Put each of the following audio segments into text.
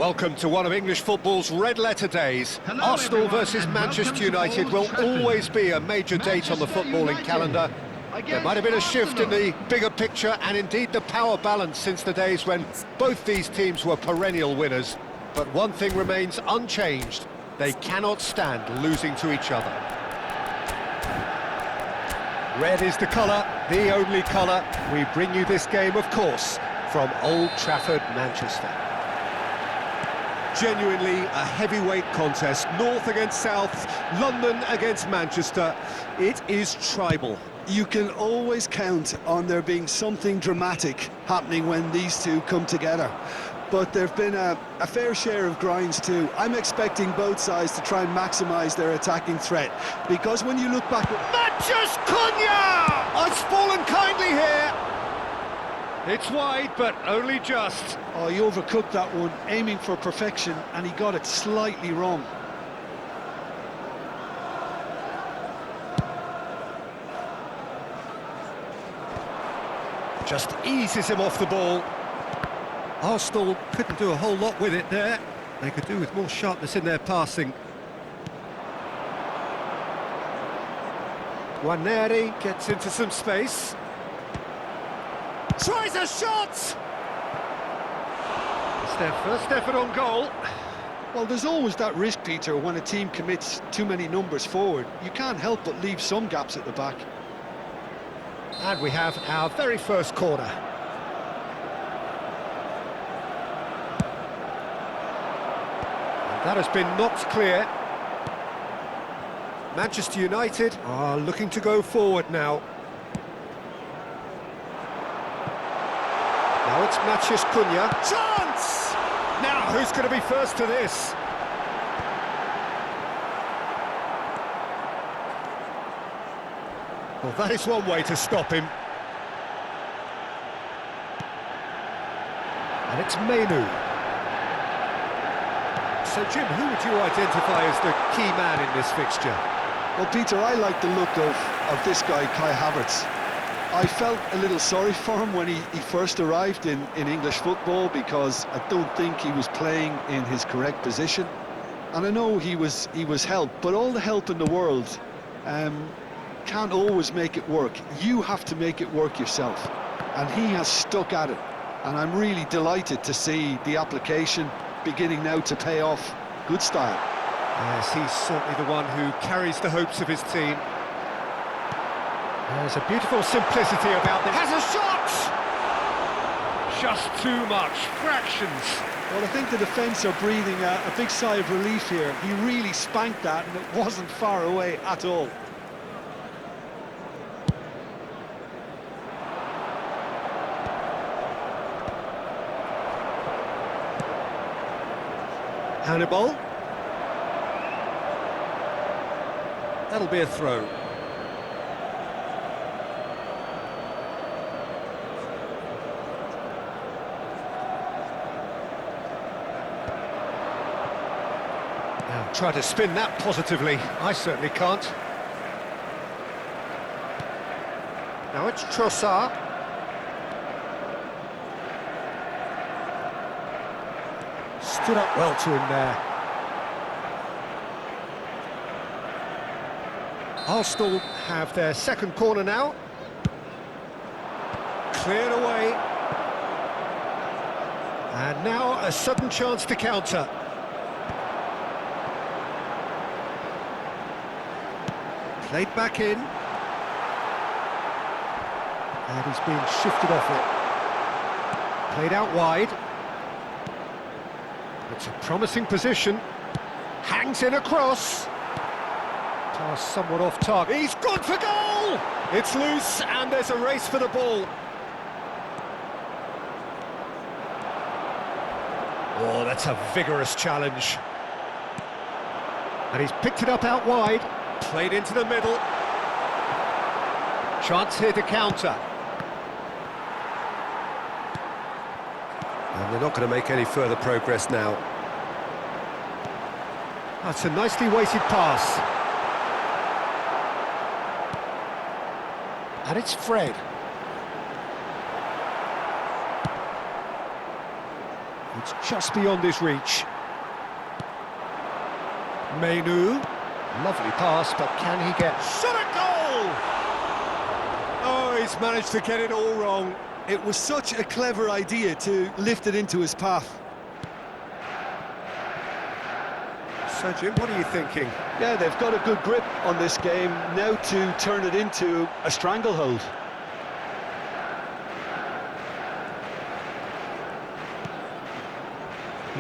Welcome to one of English football's red-letter days. Hello Arsenal everyone, versus and Manchester welcome to United Old will Trafford. always be a major date on the Manchester footballing United calendar. There might have been a shift in the bigger picture and indeed the power balance since the days when both these teams were perennial winners. But one thing remains unchanged. They cannot stand losing to each other. Red is the colour, the only colour. We bring you this game, of course, from Old Trafford, Manchester. Genuinely a heavyweight contest, North against South, London against Manchester. It is tribal. You can always count on there being something dramatic happening when these two come together. But there have been a fair share of grinds too. I'm expecting both sides to try and maximise their attacking threat, because when you look back at... Manchester Cunha! It's fallen kindly here. It's wide, but only just. Oh, he overcooked that one, aiming for perfection, and he got it slightly wrong. Just eases him off the ball. Arsenal couldn't do a whole lot with it there. They could do with more sharpness in their passing. Waneri gets into some space. Tries a shot! It's their first effort on goal. Well, there's always that risk, Peter, when a team commits too many numbers forward. You can't help but leave some gaps at the back. And we have our very first corner. And that has been knocked clear. Manchester United are looking to go forward now. Now it's Manchester Cunha. Chance! Now, who's going to be first to this? Well, that is one way to stop him. And it's Menu. So, Jim, who would you identify as the key man in this fixture? Well, Peter, I like the look of this guy, Kai Havertz. I felt a little sorry for him when he first arrived in English football, because I don't think he was playing in his correct position. And I know he was helped, but all the help in the world can't always make it work. You have to make it work yourself. And he has stuck at it. And I'm really delighted to see the application beginning now to pay off. Good style. Yes, he's certainly the one who carries the hopes of his team. There's a beautiful simplicity about this. Has a shot! Just too much, fractions. Well, I think the defence are breathing a big sigh of relief here. He really spanked that, and it wasn't far away at all. Hannibal. That'll be a throw. Now try to spin that positively. I certainly can't. Now it's Trossard. Stood up well to him there. Arsenal have their second corner now. Cleared away. And now a sudden chance to counter. Played back in. And he's being shifted off it. Played out wide. It's a promising position. Hangs in across. Pass somewhat off target. He's gone for goal! It's loose and there's a race for the ball. Oh, that's a vigorous challenge. And he's picked it up out wide. Played into the middle. Chance here to counter. And they're not going to make any further progress now. That's a nicely weighted pass. And it's Fred. It's just beyond his reach. Menu. Lovely pass, but can he get... Shot at goal! Oh, he's managed to get it all wrong. It was such a clever idea to lift it into his path. So, Jim, what are you thinking? Yeah, they've got a good grip on this game, now to turn it into a stranglehold.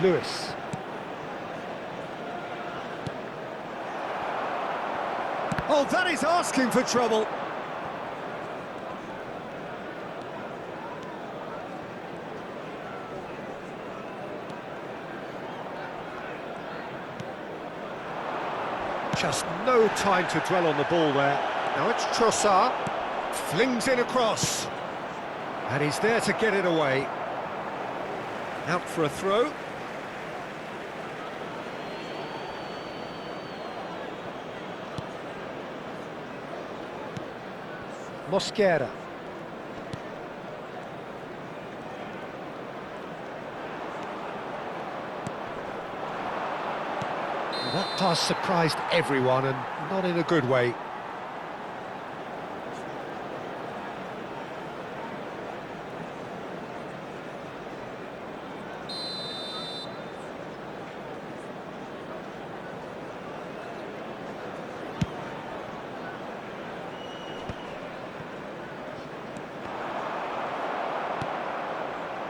Lewis. Oh, that is asking for trouble. Just no time to dwell on the ball there. Now it's Trossard. Flings it across. And he's there to get it away. Out for a throw. Mosquera. That pass surprised everyone, and not in a good way.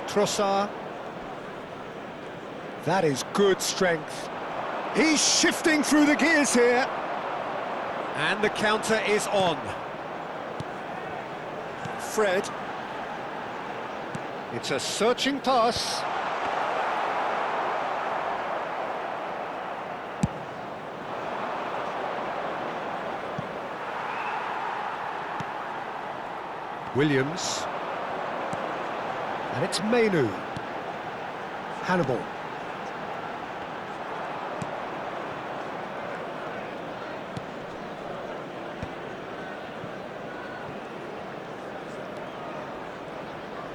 Trossard. That is good strength. He's shifting through the gears here. And the counter is on. Fred. It's a searching pass. Williams. And it's Menu. Hannibal.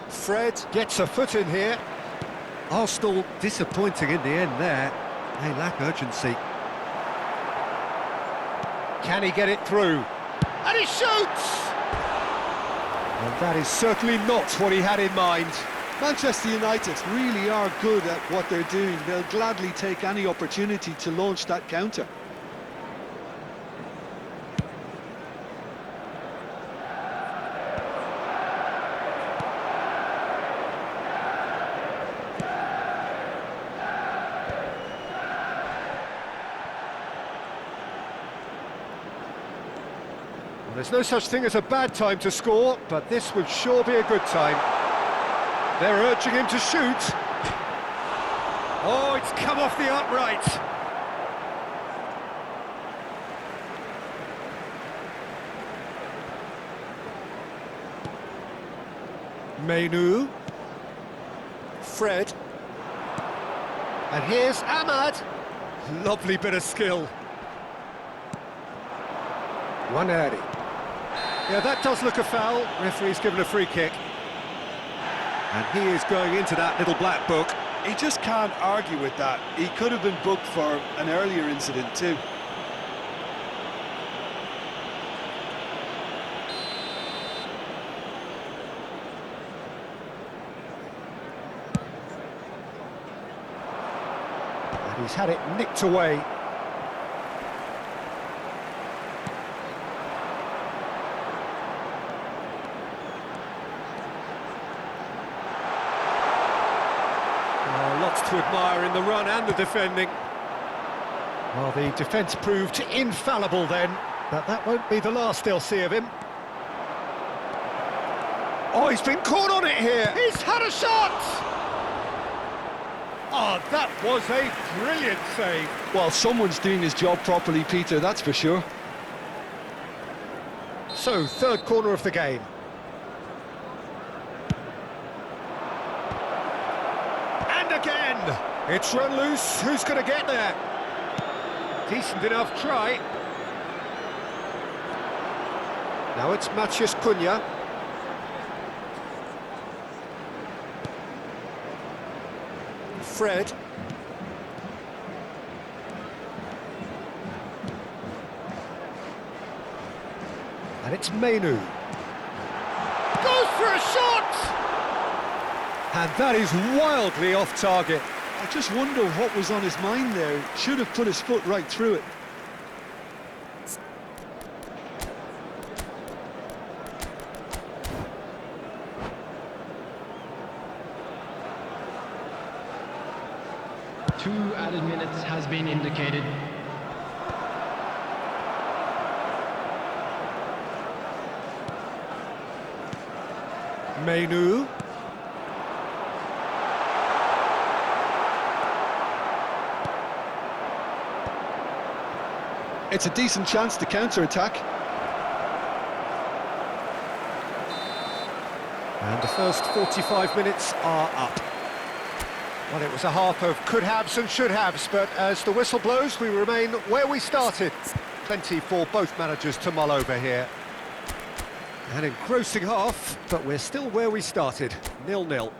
Fred gets a foot in here. Arsenal disappointing in the end there. They lack urgency. Can he get it through? And he shoots! And that is certainly not what he had in mind. Manchester United really are good at what they're doing. They'll gladly take any opportunity to launch that counter. There's no such thing as a bad time to score, but this would sure be a good time. They're urging him to shoot. Oh, it's come off the upright. Menu. Fred. And here's Ahmad. Lovely bit of skill. Waneri. Yeah, that does look a foul. Referee's given a free kick. And he is going into that little black book. He just can't argue with that. He could have been booked for an earlier incident too. And he's had it nicked away. Lots to admire in the run and the defending. Well, the defence proved infallible then, but that won't be the last they'll see of him. Oh, he's been caught on it here. He's had a shot! Oh, that was a brilliant save. Well, someone's doing his job properly, Peter, that's for sure. So, third corner of the game. Again, it's run loose. Who's going to get there? Decent enough try. Now it's Matheus Cunha. Fred. And it's Mainu. Goes for a shot! And that is wildly off target. I just wonder what was on his mind there. Should have put his foot right through it. Two added minutes has been indicated. Mainu. It's a decent chance to counter-attack. And the first 45 minutes are up. Well, it was a half of could-haves and should-haves, but as the whistle blows, we remain where we started. Plenty for both managers to mull over here. An engrossing half, but we're still where we started, 0-0.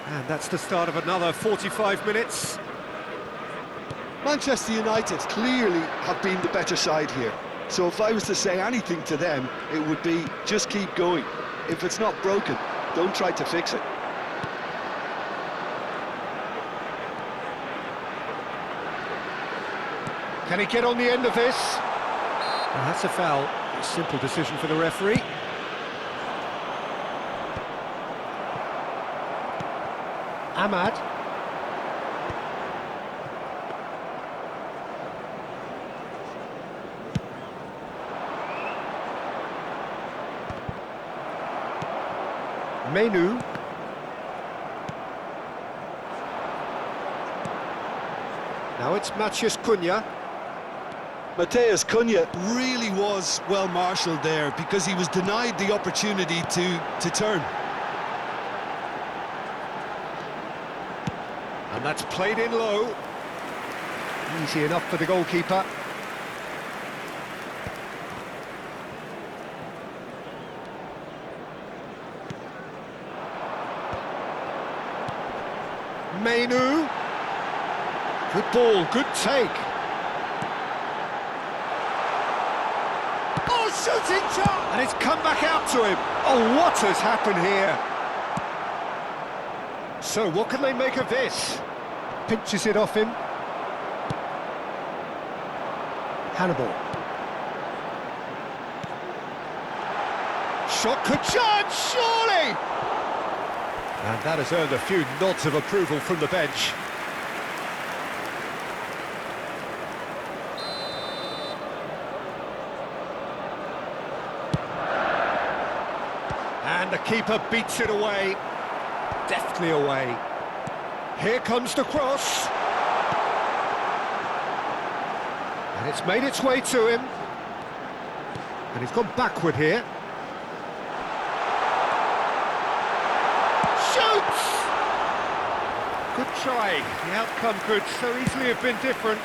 And that's the start of another 45 minutes. Manchester United clearly have been the better side here. So if I was to say anything to them, it would be just keep going. If it's not broken, don't try to fix it. Can he get on the end of this? Well, that's a foul. A simple decision for the referee. Ahmad. Mainu. Now it's Matheus Cunha. Matheus Cunha really was well marshalled there because he was denied the opportunity to turn. And that's played in low. Easy enough for the goalkeeper. Mainu. Good ball, good take. Oh, shooting shot! And it's come back out to him. Oh, what has happened here? So, what can they make of this? Pinches it off him. Hannibal. Shot could charge, surely! And that has earned a few nods of approval from the bench. And the keeper beats it away. Deftly away. Here comes the cross. And it's made its way to him. And he's gone backward here. Shoots! Good try. The outcome could so easily have been different.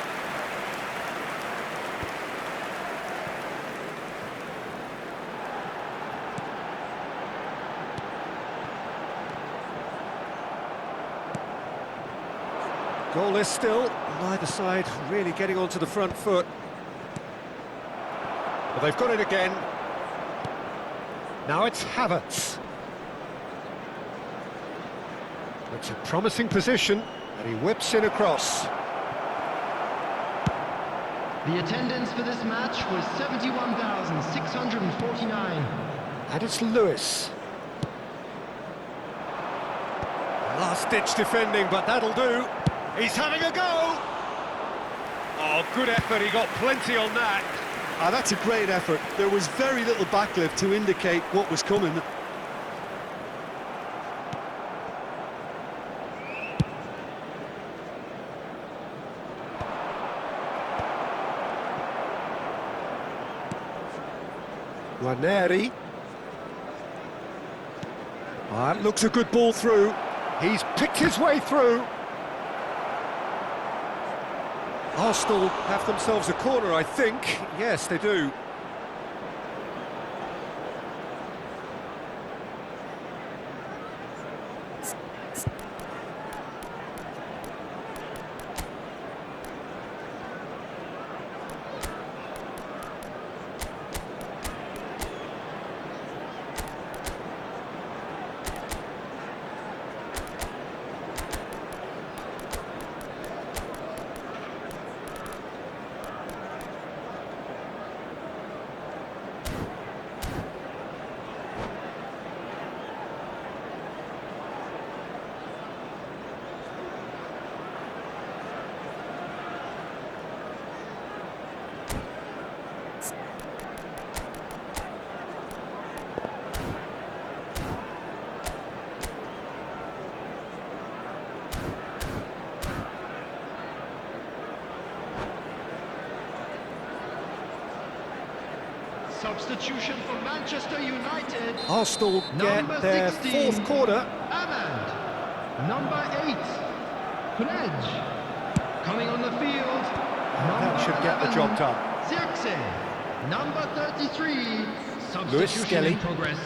Goalless still, neither side really getting onto the front foot. Well, they've got it again. Now it's Havertz. It's a promising position, and he whips in across. The attendance for this match was 71,649. And it's Lewis. Last-ditch defending, but that'll do. He's having a go! Oh, good effort, he got plenty on that. Ah, that's a great effort. There was very little backlift to indicate what was coming. Ranieri. That looks a good ball through. He's picked his way through. Arsenal have themselves a corner, I think. Yes, they do. Substitution for Manchester United. Arsenal get Number their 16, fourth corner. Ahmad. Number 8, Fred. Coming on the field. That should get the job done. Zirkzee. Number 33. Lewis Substitution Skelly. in progress.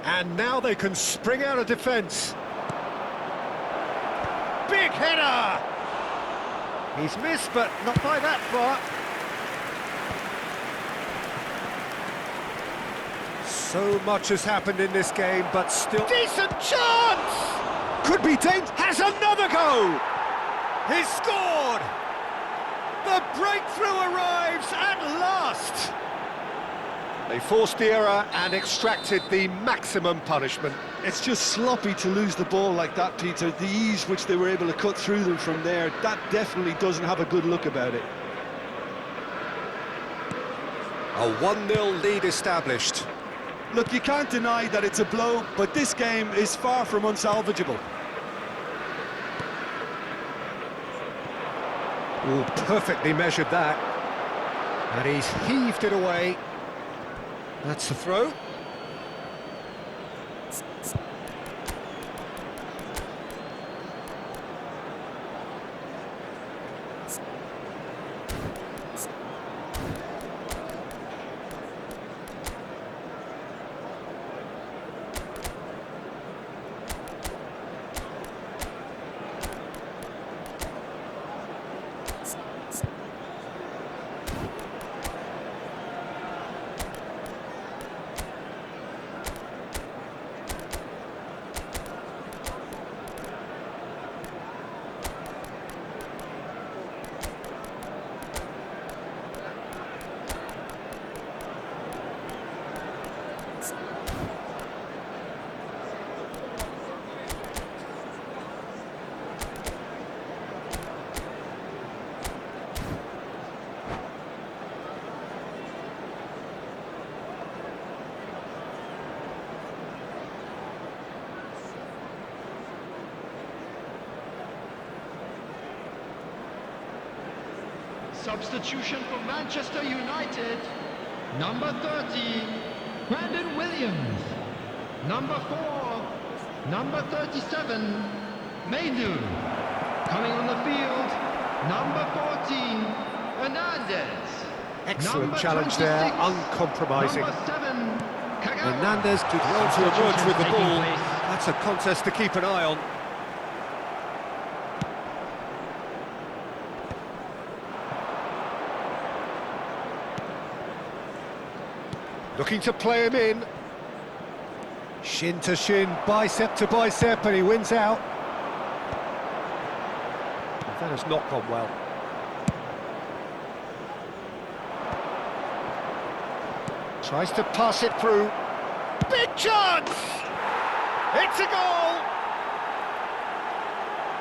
And now they can spring out of defence. Big header! He's missed, but not by that far. So much has happened in this game, but still... Decent chance! Could be dangerous. Has another go! He's scored! The breakthrough arrives at last! They forced the error and extracted the maximum punishment. It's just sloppy to lose the ball like that, Peter. The ease which they were able to cut through them from there, that definitely doesn't have a good look about it. A 1-0 lead established. Look, you can't deny that it's a blow, but this game is far from unsalvageable. Oh, perfectly measured that. And he's heaved it away. That's the throw. Substitution for Manchester United. Number 30, Brandon Williams. Number 4, number 37, Mainu. Coming on the field, number 14, Hernandez. Excellent Number challenge 26, there, uncompromising. Number 7, Kagawa. Hernandez did well to emerge with the Taking ball. place. That's a contest to keep an eye on. Looking to play him in. Shin to shin, bicep to bicep, and he wins out. That has not gone well. Tries to pass it through. Big chance! It's a goal!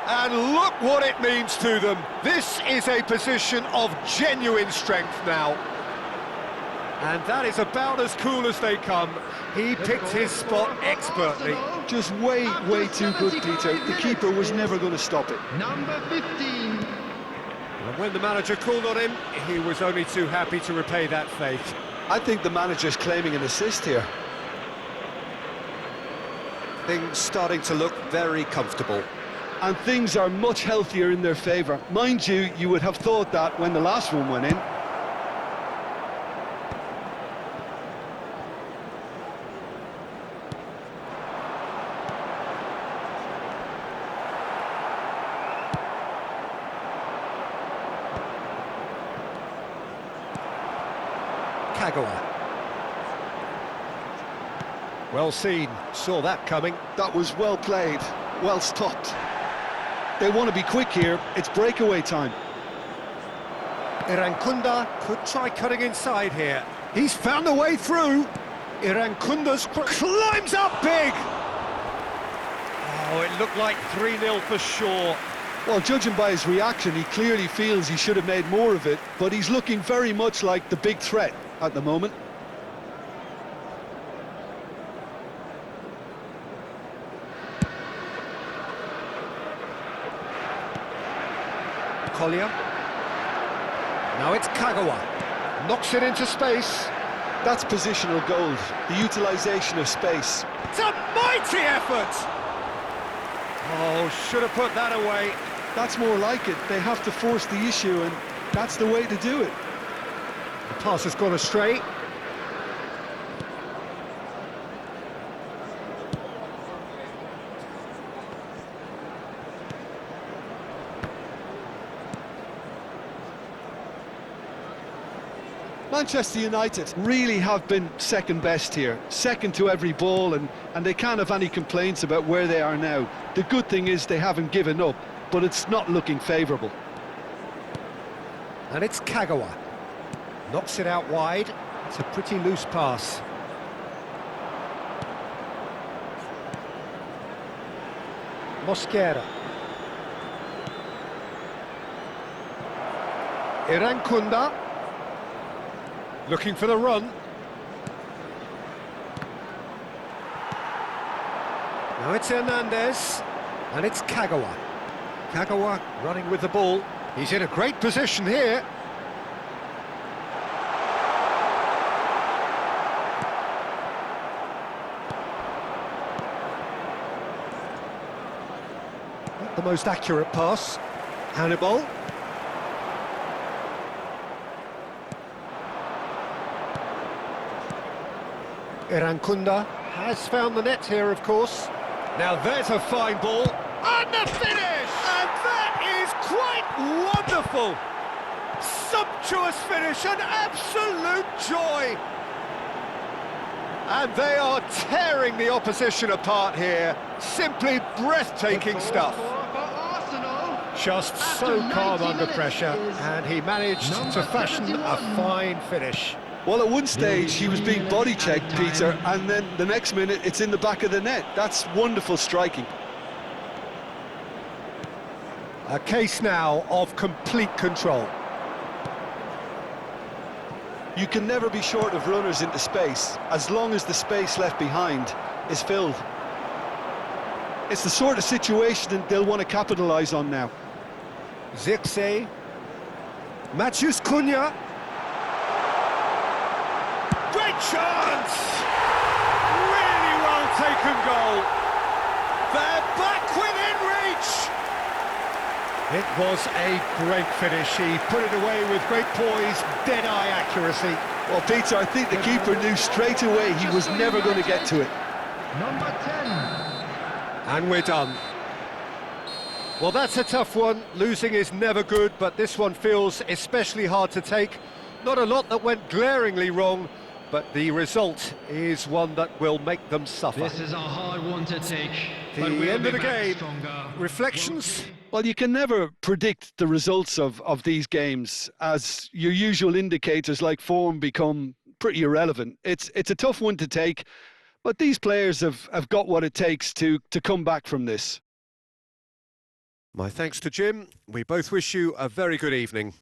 And look what it means to them. This is a position of genuine strength now. And that is about as cool as they come. He picked his spot expertly. Just way too good, Peter. The keeper was never going to stop it. Number 15. And when the manager called on him, he was only too happy to repay that faith. I think the manager's claiming an assist here. Things starting to look very comfortable. and things are much healthier in their favour. Mind you, you would have thought that when the last one went in. Kagawa. Well seen, saw that coming. That was well played, well stopped. They want to be quick here, it's breakaway time. Irankunda could try cutting inside here. He's found a way through. Irankunda's climbs up big. Oh, it looked like 3-0 for sure. Well, judging by his reaction, he clearly feels he should have made more of it, but he's looking very much like the big threat at the moment. Collier. Now it's Kagawa. Knocks it into space. That's positional gold, the utilisation of space. It's a mighty effort! Oh, should have put that away. That's more like it. They have to force the issue, and that's the way to do it. The pass has gone astray. Manchester United really have been second best here, second to every ball, and they can't have any complaints about where they are now. The good thing is they haven't given up, but it's not looking favourable. And it's Kagawa. Knocks it out wide. It's a pretty loose pass. Mosquera. Irankunda. Looking for the run. Now it's Hernandez. And it's Kagawa. Kagawa running with the ball. He's in a great position here. Not the most accurate pass. Hannibal. Irankunda has found the net here, of course. Now there's a fine ball. And the finish! And that is quite wonderful! Sumptuous finish, an absolute joy! And they are tearing the opposition apart here. Simply breathtaking stuff. Just so calm under pressure, and he managed to fashion a fine finish. Well, at one stage he was being body checked, Peter, and then the next minute it's in the back of the net. That's wonderful striking. A case now of complete control. You can never be short of runners into space, as long as the space left behind is filled. It's the sort of situation that they'll want to capitalise on now. Zirkzee. Matheus Cunha. Great chance! Really well taken goal. They're back within reach! It was a great finish. He put it away with great poise, dead-eye accuracy. Well, Peter, I think the keeper knew straight away he was never going to get to it. Number 10. And we're done. Well, that's a tough one. Losing is never good, but this one feels especially hard to take. Not a lot that went glaringly wrong, but the result is one that will make them suffer. This is a hard one to take. The but we'll end be of the back game. stronger. Reflections? Well, you can never predict the results of these games, as your usual indicators like form become pretty irrelevant. It's a tough one to take, but these players have got what it takes to come back from this. My thanks to Jim. We both wish you a very good evening.